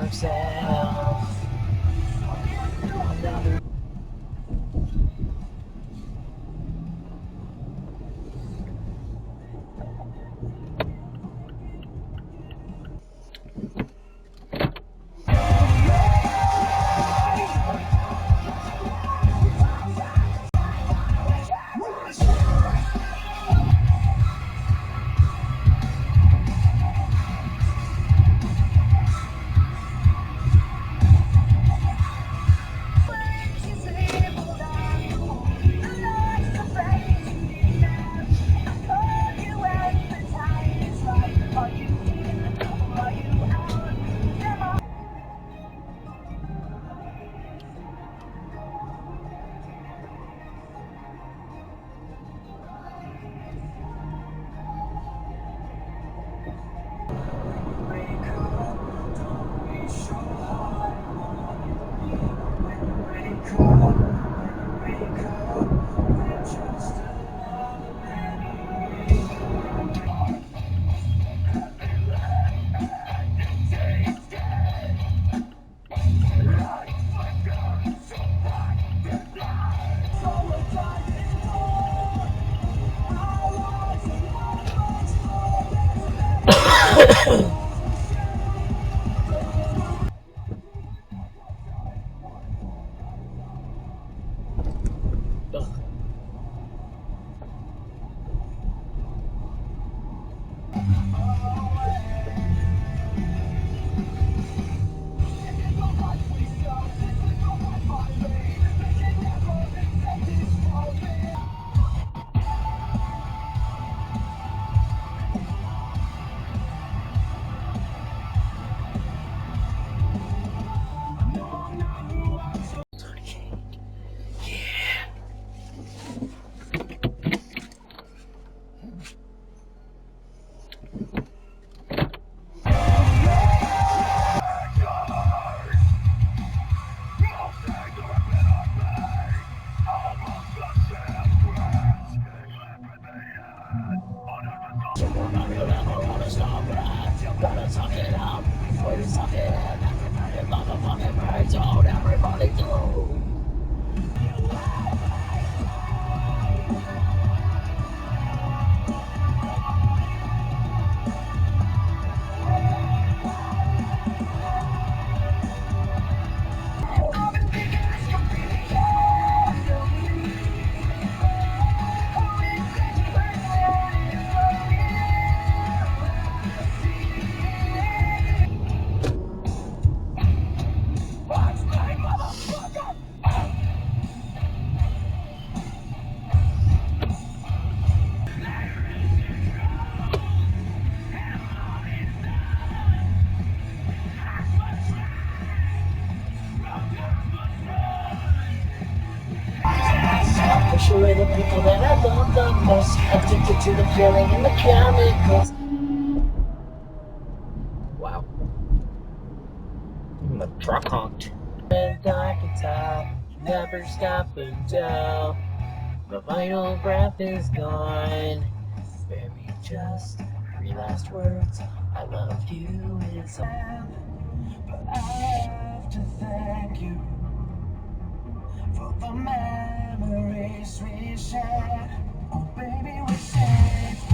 yourself. Gotta suck it up before you suck it in. Everybody motherfucking birds out, everybody do. Especially the people that I love the most, addicted to the feeling and the chemicals. Wow. Even the truck honked. And I can tell, never stop until the final breath is gone. Spare me just 3 last words. I love you is all. But I have to thank you for the memories we shared. Oh baby, we saved.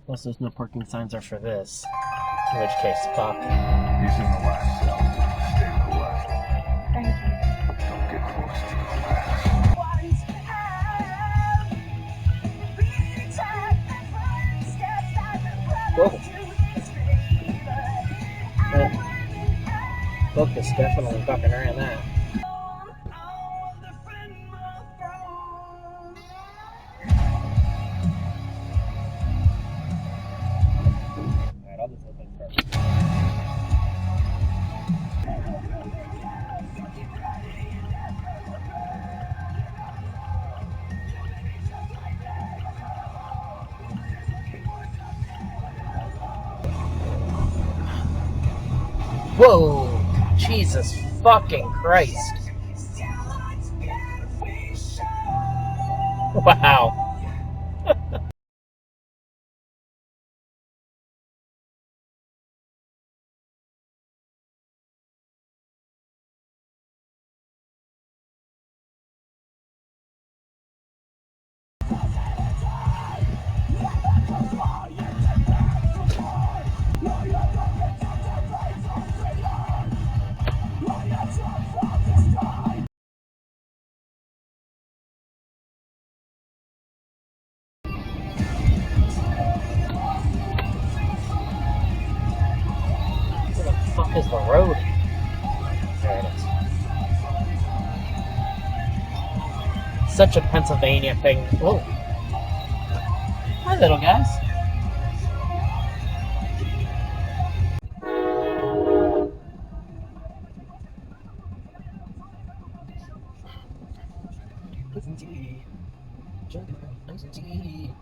Plus, there's no parking signs are for this. In which case, fuck. He's in the last cell. Stay to the left. Thank you. Don't get close to the last. Whoa. That focus definitely fucking ran that. Whoa! Jesus fucking Christ. Wow. Where the fuck is the road? There it is. Such a Pennsylvania thing. Whoa. Hi, little guys. Tea.